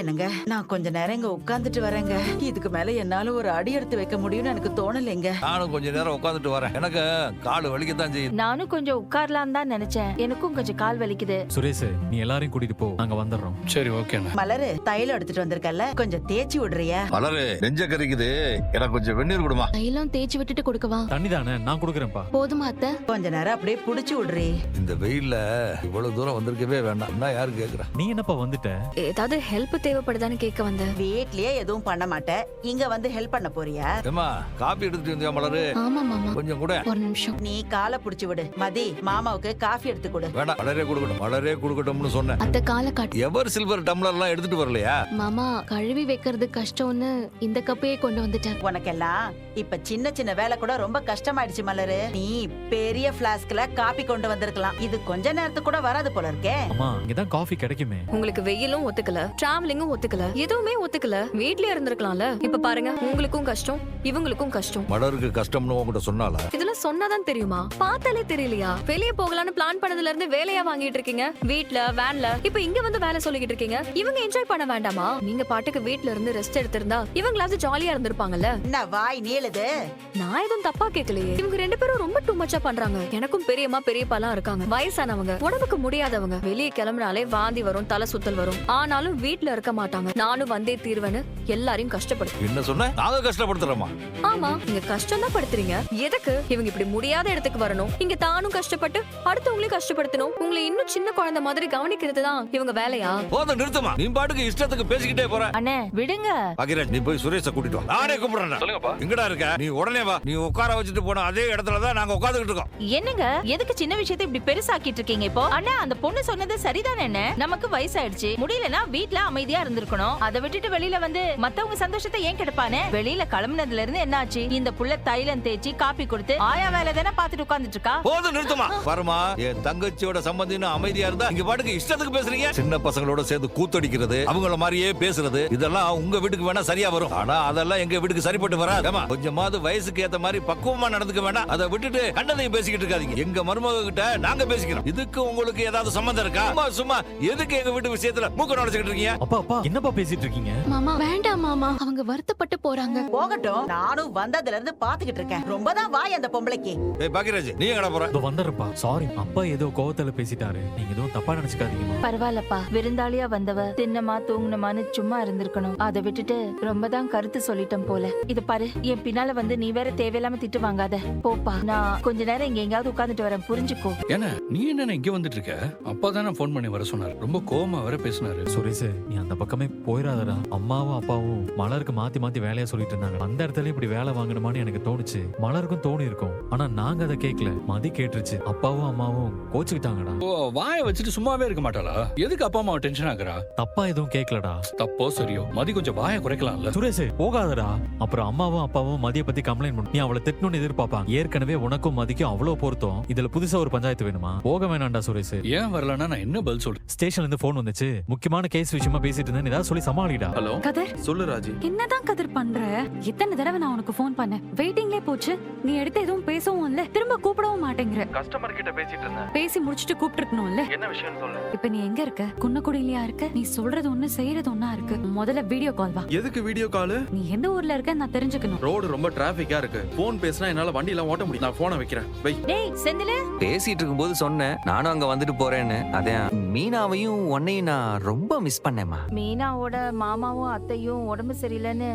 என்னங்க, நான் கொஞ்ச நேரம் இங்க உட்கார்ந்துட்டு வரேங்க. இதுக்கு மேல என்னால ஒரு அடி எடுத்து வைக்க முடியும்னு எனக்கு தோணலைங்க. நானும் கொஞ்ச நேரம் உட்கார்ந்துட்டு வரேன். எனக்கு கால் வலிக்கத்தான் செய்யுது. நானும் கொஞ்சம் உட்காரலாம் தான் நினைச்சேன். எனக்கும் கொஞ்சம் கால் வலிக்குது. சுரேஷ், நீ எல்லாரையும் கூட்டிட்டு போ, நாங்க வந்துடுறோம். சரி, ஓகே. மலரு, தைலம் எடுத்துட்டு வந்திருக்கல, கொஞ்சம் தேய்ச்சி விடுறியா? மலரு, நெஞ்ச கறிக்குது, எனக்கு கொஞ்சம் வெந்நீர் கொடுமா. தைலம் தேய்ச்சி விட்டுட்டு கொடுக்கவா? தண்ணி தானே, நான் கொடுக்குறேன்ப்பா. போதுமா அத்தை? கொஞ்ச நேரம் அப்படியே புடிச்சு விடுறி. இந்த வெயில்ல இவ்வளவு தூரம் வந்திருக்கவே வேண்டாம். நான் யாரு கேக்குறா? நீ என்னப்பா வந்துட்ட? ஏதாவது ஹெல்ப் தேவைப்படுதான்னு கேட்க வந்தேன். வீட்லயே எதுவும் பண்ண மாட்டேன், இங்க வந்து ஹெல்ப் பண்ண போறியா? ஏமா, காபி எடுத்துட்டு வந்தியா மலரு? ஆமா மாமா, கொஞ்சம் கூட. ஒரு நிமிஷம். நீ காலை புடிச்சு விடு. மதி, மாமாவுக்கு காஃபி எடுத்து கொடு. வேண்டாம், மலரே கொடுக்கட்டும், மலரே கொடுக்கட்டும்னு சொன்னேன். அத்தை காலை காட்டு. எவர் சில்வர் டம்ளர் எல்லாம் எடுத்துட்டு வரலையா? மாமா, கழுவி வைக்கிறது கஷ்டம்னு இந்த கப்பையே கொண்டு வந்துட்டேன். உனக்கெல்லாம் இப்ப சின்ன சின்ன வேலை கூட ரொம்ப கஷ்டமாயிடுச்சு மலரு. நீ பெரிய பிளாஸ்க்ல காபி கொண்டு வந்திருக்கலாம். இது கொஞ்ச நேரத்துக்கு கூட வராது போல இருக்கே. அம்மா, இங்கதான் காஃபி கிடைக்குமே. உங்களுக்கு வெயிலும் ஒத்துக்கல, டிராவலிங்கும் ஒத்துக்கல, எதுவுமே ஒத்துக்கல. வீட்லயே இருந்திருக்கலாம்ல. இப்ப பாருங்க, உங்களுக்கும் கஷ்டம், இவங்களுக்கும் கஷ்டம். மலருக்கு கஷ்டம்னு உங்ககிட்ட சொன்னால? இதெல்லாம் சொன்னாதான் தெரியுமா? பார்த்தாலே தெரியலையா? வெளிய போகலான்னு பிளான் பண்ணதுல இருந்து வேலையா வாங்கிட்டு இருக்கீங்க. வீட்ல வேன்ல, இப்ப இங்க வந்து வேலை சொல்லிக்கிட்டு இருக்கீங்க. இவங்க என்ஜாய் பண்ண வேண்டாமா? நீங்க பாட்டுக்கு வீட்ல இருந்து ரெஸ்ட் எடுத்திருந்தா இவங்களாவது ஜாலியா இருந்திருப்பாங்கல்ல. என்ன வாய் நீளுது? நான் எதுவும் தப்பா கேட்கலையே. இவங்க ரெண்டு பேரும் ரொம்ப டூ மச்சா பண்றாங்க. எனக்கும் பெரியம்மா பெரியப்பாலாம் இருக்காங்க, வயசானவங்க, உடம்புக்கு முடியாதவங்க. வெளியே கிளம்பினாலே வாந்தி வரும், தலை சுத்தல் வரும். ஆனாலும் வீட்ல இருக்க மாட்டாங்க. நானும் வந்தே தீர்வேன்னு எல்லாரையும் கஷ்டப்படுத்து. என்ன சொன்ன? நாங்க கஷ்டப்படுத்துறோமா? ஆமா, நீங்க கஷ்டம் தான் படுத்துறீங்க. எதுக்கு இவங்க இப்படி முடியாத இடத்துக்கு வரணும்? இங்க தானும் கஷ்டப்பட்டு அடுத்தவங்களையும் கஷ்டப்படுத்தணும். உங்களை இன்னும் சின்ன குழந்தை மாதிரி கவனிக்கிறது தான் இவங்க வேலையா? போதும், நிறுத்தமா. நீ பாட்டுக்கு இஷ்டத்துக்கு பேசிக்கிட்டே போற. அண்ணே விடுங்க. பாக்கிராஜ், நீ போய் சுரேஷ கூட்டிட்டு வா. நானே கூப்பிடுறேன். சொல்லுங்கப்பா. எங்கடா இருக்க? நீ உடனே வா. நீ உட்கார வச்சுட்டு போன அதே இடத்துல தான் நாங்க உட்கார்ந்துட்டு இருக்கோம். என்னங்க, எதுக்கு சின்ன விஷயத்தை இப்படி பெருசாக்கிட்டு இருக்கீங்க இப்போ? அண்ணா, அந்த பொண்ணு சொன்னது சரிதானே? என்ன, நமக்கு வயசாயிடுச்சு, முடியலன்னா வீட்ல அமைதியா இருந்திருக்கணும். அதை விட்டுட்டு வெளியில வந்து மத்தவங்க சந்தோஷத்தை ஏன் கெடுப்பானே? வெளியில கிளம்புனதுல இருந்து என்னாச்சு? இந்த புள்ள தைலம் தேய்ச்சி காப்பி கொடுத்து ஆயா வேலை தானே பாத்துட்டு உட்கார்ந்துட்டு இருக்கா. போதும், நிறுத்துமா. வருமா, என் தங்கச்சியோட சம்பந்தின்னு அமைதியா இருந்தா இங்க பாட்டுக்கு இஷ்டத்துக்கு பேசுறீங்க. சின்ன பசங்களோட சேர்ந்து கூத்தடிக்கிறது, அவங்கள மாதிரியே பேசுறது, இதெல்லாம் உங்க வீட்டுக்கு வேணா சரியா வரும். ஆனா அதெல்லாம் எங்க வீட்டுக்கு சரிப்பட்டு வராது. கொஞ்சமாவது வயசுக்கு ஏத்த மாதிரி பக்குவமா நடந்துக்க வேண்டாம். அதை விட்டுட்டு கண்டதையும் பேசிக்கிட்டு இருக்காதீங்க. எங்க மருமக கிட்ட நாங்க பேசிக்கிறோம். இதுக்கு உங்களுக்கு ஏதாவது சம்பந்தம் இருக்கா? சும்மா எதுக்கு எங்க வீட்டு விஷயத்துல மூக்க நுழைச்சிட்டு இருக்கீங்க? அப்பா அப்பா, என்னப்பா பேசிட்டு இருக்கீங்க? மாமா வேண்டாம் மாமா, அவங்க வருத்தப்பட்டு போறாங்க. போகட்டும், நானும் வந்ததுல இருந்து பாத்துக்கிட்டு இருக்கேன். ரொம்பதான் வாய் அந்த பொம்பளைக்கு. ஏய் பாக்கிராஜ், நீ எங்கடா போற? இதோ வந்துடுறப்பா. சாரி, அப்பா ஏதோ கோவத்துல பேசிட்டாரு, நீங்க எதுவும் தப்பா நினைச்சுக்காதீங்கம்மா. பரவாயில்லப்பா, விருந்தாளியா வந்தவ தின்னமா தூங்குனமான்னு சும்மா இருந்திருக்கணும். அதை விட்டுட்டு ரொம்ப தான் கருத்து சொல்லிட்டேன் போல. இது பாரு, என் பின்னால வந்து நீ வேற தேவையில்லாம திட்டு வாங்காத. போப்பா, நான் கொஞ்ச நேரம் இங்க எங்கயாவது உட்கார்ந்துட்டு வரேன், புரிஞ்சுக்கோ. என்ன நீ என்ன இங்க வந்துட்டு இருக்க? அப்பா தானே போன் பண்ணி வர சொன்னார். ரொம்ப கோவமா வர பேசினாரு. சுரேஷ், நீ அந்த பக்கமே போயிடாதடா. அம்மாவும் அப்பாவும் மலருக்கு மாத்தி மாத்தி வேலையா சொல்லிட்டு இருந்தாங்க. அந்த இடத்துல இப்படி வேலை வாங்கணுமான்னு எனக்கு தோணுச்சு. மலருக்கும் தோணி இருக்கும், ஆனா நாங்க அதை கேட்கல. மதி கேட்டுருச்சு. அப்பாவும் அம்மாவும் கோச்சுக்கிட்டாங்கடா. ஓ, வாயை வச்சுட்டு சும்மாவே இருக்க மாட்டாளா? எதுக்கு அப்பா அம்மாவை டென்ஷன் ஆகுறா? தப்பா எதுவும் கேட்கலடா. தப்போ சரியோ, மதி கொஞ்சம் வாயை குறைக்கலாம்ல. சுரேஷ், போகாதடா. அப்புறம் அம்மாவும் அப்பாவும் மதிய பத்தி கம்ப்ளைண்ட் பண்ணி நீ அவளை திட்டணும்னு எதிர்பார்ப்பாங்க. ஏற்கனவே உனக்கும் மதிக்கும் அவ்வளவு பொருத்தம், இதுல புதுசா ஒரு பஞ்சாயத்து வேணுமா? போக வேணாம்டா சுரேஷ். ஏன் வரலன்னா நான் என்ன பதில் சொல்றேன்? ஸ்டேஷன்ல இருந்து போன் வந்துச்சு, முக்கியமான கேஸ் விஷயமா பேசிட்டு இருந்தேன், ஏதாவது சொல்லி சமாளிடா. ஹலோ கதர், சொல்லு ராஜி. என்னதான் கதர் பண்ற? இத்தனை தடவை நான் உனக்கு ஃபோன் பண்ணேன், வெயிட்டிங்லே போச்சு. நீ எடுத்து எதுவும் பேசவும் இல்ல, திரும்ப கூப்பிடவும் மாட்டேங்கிற. கஸ்டமர் கிட்ட பேசிட்டு இருந்தேன். பேசி முடிச்சிட்டு கூப்பிட்டு இருக்கணும்ல. என்ன விஷயம் சொல்லு. இப்ப நீ எங்க இருக்க? குன்னக்குடியிலயா இருக்க? நீ சொல்றது ஒண்ணு செய்யறது ஒண்ணா இருக்கு. முதல்ல வீடியோ கால் வா. எதுக்கு வீடியோ கால்? நீ எந்த ஊர்ல இருக்க நான் தெரிஞ்சுக்கணும். ரோடு ரொம்ப டிராபிக்கா இருக்கு. போன் பேசினா என்னால வண்டி எல்லாம் ஓட்ட முடியும். நான் போனை வைக்கிறேன். வை. டேய் செந்தில, பேசிட்டு இருக்கும்போது சொன்னேன் நானும் அங்க வந்துட்டு போறேன்னு. அதான் மீனாவையும் உன்னையும் நான் ரொம்ப மிஸ் பண்ணேம்மா. மீனாவோட மாமாவும் அத்தையும் உடம்பு சரியில்லைன்னு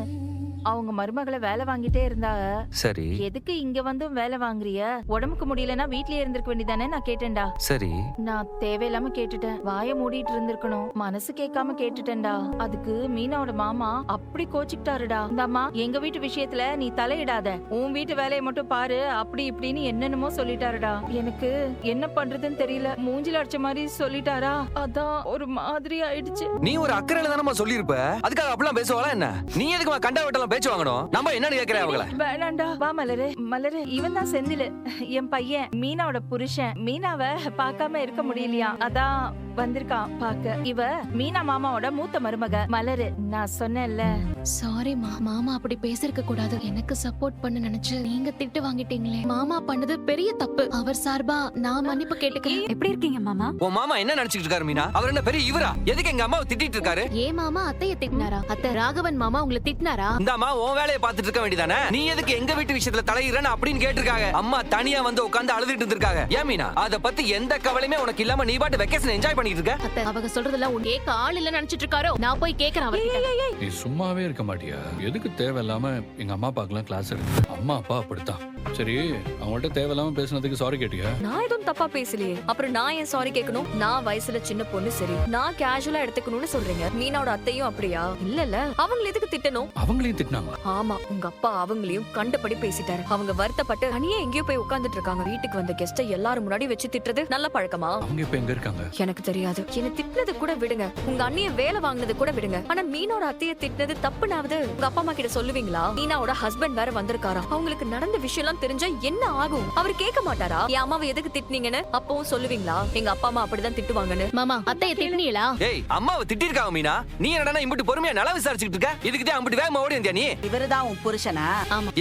அவங்க மருமகளை வேலை வாங்கிட்டே இருந்தாங்க. சரி எதுக்கு இங்க வந்து வேலை வாங்குறிய? உடம்புக்கு முடியலன்னா வீட்லயே இருந்திருக்க வேண்டியதானே? நான் கேட்டேன்டா. சரி, நான் தேவையில்லாம கேட்டுட்டேன். வாய மூடிட்டு இருந்திருக்கணும். மனசு கேட்காம கேட்டுட்டேன்டா. அதுக்கு மீனாவோட மாமா அப்படி கோச்சிக்கிட்டாருடா. இந்த அம்மா, எங்க வீட்டு விஷயத்துல நீ தலையிடாத, உன் வீட்டு வேலையை மட்டும் பாரு, அப்படி இப்படின்னு என்னென்னமோ சொல்லிட்டாருடா. எனக்கு என்ன பண்றதுன்னு தெரியல. மூஞ்சில அடிச்ச மாதிரி சொல்லிட்டாரா, அதான் ஒரு மாதிரி ஆயிடுச்சு. நீ ஒரு அக்கறையில தானமா சொல்லிருப்ப, அதுக்காக அப்படிலாம் பேசுவாளா என்ன? நீ எதுக்கு கண்டா வெட்டலாம் பேச்சு வாங்கணும்? நம்ம என்னன்னு கேக்குறேன் அவங்கள. வேணாண்டா, வா மலரு. மலரு, இவன் தான் செந்தில், என் பையன், மீனாவோட புருஷன். மீனாவை பார்க்காம இருக்க முடியலையா, அதான் வந்திருக்கான் பாக்க. இவ மீனா மாமாவோட மூத்த மருமக மலரு. நான் சொன்னேன்ல. சாரிமா, மாமா அப்படி பேசிருக்க கூடாது. எனக்கு சப்போர்ட் பண்ண நினைச்சு நீங்க திட்டு வாங்கிட்டீங்களே. மாமா பண்ணது பெரிய தப்பு. அவர் சார்பா நான் மன்னிப்பு கேட்டுக்கிறேன். எப்படி இருக்கீங்க மாமா? உன் மாமா என்ன நினைச்சிட்டு இருக்காரு மீனா? அவர் என்ன பெரிய இவரா? எதுக்கு எங்க அம்மாவை திட்டிட்டு இருக்காரு? ஏன் மாமா அத்தைய திட்டினாரா? அத்தை ராகவன் மாமா உங்களை திட்டினாரா? இந்த அம்மா உன் வேலையை பார்த்துட்டு இருக்க வேண்டியதானே? நீ எதுக்கு எங்க வீட்டு விஷயத்துல தலையிறன்னு அப்படின்னு கேட்டிருக்காங்க. அம்மா தனியா வந்து உட்கார்ந்து அழுதுட்டு இருந்திருக்காங்க. ஏன் மீனா, அத பத்தி எந்த கவலையுமே உனக்கு இல்லாம நீ பாட்டு வெக்கேஷன் என்ஜாய் பண்ணிட்டு இருக்க? அத்தை அவங்க சொல்றதெல்லாம் உன் கேட்க ஆள் இல்ல நினைச்சிட்டு இருக்காரோ? நான் போய் கேக்குறேன் அவர்கிட்ட. நீ சும்மாவே இருக்க மாட்டியா? எதுக்கு தேவையில்லாம எங்க அம்மா அப்பாக்கெல்லாம் கிளாஸ் எடுத்து? அம்மா அப்பா அப்படித்தான். சரி, அவங்கள்ட்ட தேவையில்லாம பேசுனதுக்கு சாரி கேட்டியா? நான் எதுவும் தப்பா பேசலையே. அப்புறம் நான் ஏன் சாரி கேட்கணும்? நான் வயசுல சின்ன பொண்ணு, சரி நான் கேஷுவலா எடுத்துக்கணும்னு சொல்றீங்க. மீனாவோட அத்தையும் அப்படியா? இல்ல அவங்கள எதுக்கு திட்டணும்? அவங்களையும் திட்டினாங்க. ஆமா, உங்க அப்பா அவங்களையும் கண்டபடி பேசிட்டாரு. அவங்க வருத்தப்பட்டு தனியே எங்கேயோ போய் உட்கார்ந்துட்டு இருக்காங்க. வீட்டுக்கு வந்த கெஸ்ட எல்லாரும் முன்னாடி வச்சு திட்டுறது நல்ல பழக்கமா? அவங்க இப்ப எங்க இருக்காங்க? எனக்கு தெரியாது. என்ன திட்டினது கூட விடுங்க, உங்க அண்ணிய வேலை வாங்கினது கூட விடுங்க. ஆனா மீனோட அத்தைய திட்டினது தப்புனாவது உங்க அப்பா அம்மா கிட்ட சொல்லுவீங்களா? மீனாவோட ஹஸ்பண்ட் வேற வந்திருக்காரா. அவங்களுக்கு நடந்த விஷயம் எல்லாம் தெரிஞ்சா என்ன ஆகும்? அவர் கேட்க மாட்டாரா? என் அம்மாவை எதுக்கு திட்டினீங்கன்னு அப்பவும் சொல்லுவீங்களா? எங்க அப்பா அம்மா அப்படிதான் திட்டுவாங்கன்னு. மாமா அத்தைய திட்டினீங்களா? ஏய், அம்மாவை திட்டிருக்காங்க மீனா. நீ என்னடா இம்புட்டு பொறுமையா நல்லா விசாரிச்சுட்டு இருக்க? இதுக்கு அம்புட்டு வேகமா ஓடி வந்தியா நீ? இவருதான் உன் புருஷனா?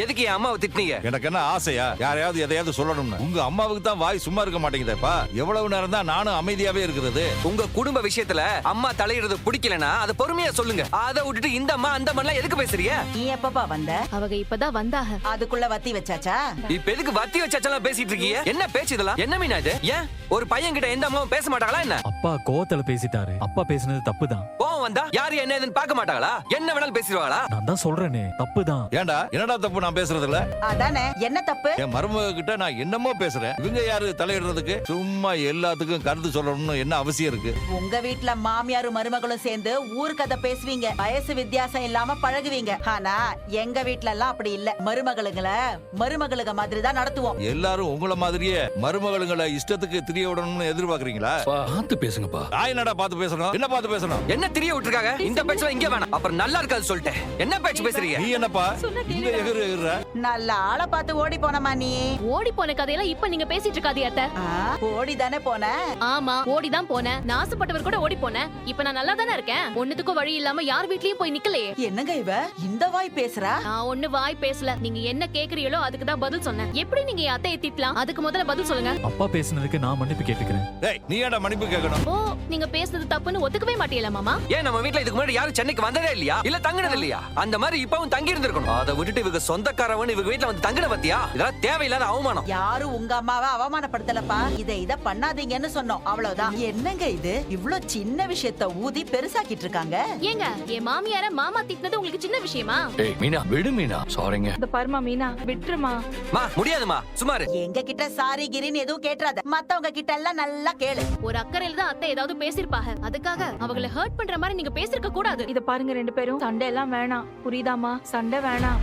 எதுக்கு என் அம்மாவை திட்டினீங்க? எனக்கு என்ன ஆசையா யாரையாவது எதையாவது சொல்லணும்னு? உங்க அம்மாவுக்கு தான் வாய் சும்மா இருக்க மாட்டேங்குதேப்பா. எவ்வளவு நேரம் தான் நானும் அமைதியாவே இருக்கிறது? உங்க குடும்ப விஷயத்துல அம்மா தலையிடுறது பிடிக்கலனா அதை பொறுமையா சொல்லுங்க. அதை விட்டுட்டு இந்த அம்மா அந்த அம்மா எதுக்கு பேசுறீங்க? நீ எப்பப்பா வந்த? அவங்க இப்பதான் வந்தாக. அதுக்குள்ள வத்தி வச்சாச்சா? இப்ப எதுக்கு வத்தி வச்சாச்செல்லாம் பேசிட்டு இருக்கீங்க? என்ன பேச்சு இதெல்லாம்? என்ன மீனா இது? ஏன் ஒரு பையன் கிட்ட எந்த அம்மாவும் பேச மாட்டாங்களா என்ன? அப்பா கோவத்துல பேசிட்டாரு. அப்பா பேசினது தப்புதான். கோவம் வந்தா யாரு என்ன ஏதுன்னு பார்க்க மாட்டாங்களா? என்ன வேணாலும் பேசிடுவாங்களா? நான் தான் சொல்றேனே, தப்புதான். ஏன்டா என்னடா தப்பு நான் பேசுறதுல? அதானே, என்ன தப்பு? என் மருமக கிட்ட நான் என்னமோ பேசுறேன். இவங்க யாரு தலையிடுறதுக்கு? சும்மா எல்லாத்துக்கும் கருத்து சொல்லணும்னு என்ன அவசியம் இருக்கு? உங்க வீட்ல மாமியாரும் மருமகளும் சேர்ந்து ஊர் கதை பேசுவீங்க, வயசு வித்தியாசம் இல்லாம பழகுவீங்க. ஆனா எங்க வீட்ல எல்லாம் அப்படி இல்ல. மருமகளுங்க மாதிரி தான் நடத்துவோம். எல்லாரும் உங்கள மாதிரியே மருமகளுங்களை இஷ்டத்துக்கு திரிய விடணும்னு எதிர்பார்க்கறீங்களா? பார்த்து பேசுங்கப்பா. நான் என்னடா பார்த்து பேசணும்? என்ன பார்த்து பேசணும்? என்ன திரிய விட்டுருக்காங்க? இந்த பேச்சுல இங்க வேணாம். அப்புறம் நல்லா இருக்காது சொல்லிட்டேன். என்ன பேச்சு பேசுறீங்க? நீ என்னப்பா இங்க எகுற? நல்ல ஆளை பார்த்து ஓடி போனமா நீ? ஓடி போன கதையெல்லாம் இப்ப நீங்க பேசிட்டு இருக்காதே அத்தை. ஓடி தானே போன? ஆமா, ஓடிதான் போனேன். நான் ஆசைப்பட்டவர் கூட ஓடி போனேன். இப்ப நான் நல்லா தானே இருக்கேன். ஒண்ணுத்துக்கும் வழி இல்லாம யார் வீட்லயும் போய் நிக்கலையே. என்னங்க இவ இந்த வாய் பேசுறா? நான் ஒண்ணு வாய் பேசல. நீங்க என்ன கேக்குறீங்களோ அதுக்கு தான் பதில் சொன்னேன். எப்படி நீங்க என் அத்தையை திட்டலாம்? அதுக்கு முதல்ல பதில் சொல்லுங்க. அப்பா பேசினதுக்கு நான் மன்னிப்பு கேட்டுக்கிறேன். டேய், நீ ஏன்டா மன்னிப்பு கேட்கணும்? ஓ, நீங்க பேசுனது தப்புன்னு ஒத்துக்கவே மாட்டீங்களா மாமா? ஏன் நம்ம வீட்ல இதுக்கு முன்னாடி யாரும் சென்னைக்கு வந்ததே இல்லையா? இல்ல தங்கினது இல்லையா? அந்த மாதிரி இப்பவும் தங்கி இருந்திருக்கணும். அதை விட்டுட்டு இவங்க சொந்தக்காரவன் இவங்க வீட்ல வந்து தங்கின பத்தியா? இதெல்லாம் தேவையில்லாத அவமானம். யாரும் உங்க அம்மாவை அவமானப்படுத்தலப்பா. இத பண்ணாதீங்கன்னு சொன்னோம், அவ்வளவுதான். என்னங்க இது இவ்ளோ சின்ன விஷயத்த ஊதி பெருசாக்கிட்டு இருக்காங்க? ஏங்க, என் மாமியார மாமா திட்டினது உங்களுக்கு சின்ன விஷயமா? ஏய் மீனா, விடு மீனா. சாரிங்க. இந்த பர்மா மீனா விட்டுருமா. மா முடியாதுமா, சுமாரு. எங்க கிட்ட சாரி கிரின்னு எதுவும் கேட்றாத. மத்தவங்க கிட்ட எல்லாம் நல்லா கேளு. ஒரு அக்கறையில தான் அத்தை ஏதாவது பேசிருப்பாங்க. அதுக்காக அவங்கள ஹர்ட் பண்ற மாதிரி நீங்க பேசிருக்க கூடாது. இத பாருங்க, ரெண்டு பேரும் சண்டை எல்லாம் வேணாம், புரியுதாமா? சண்டை வேணாம்.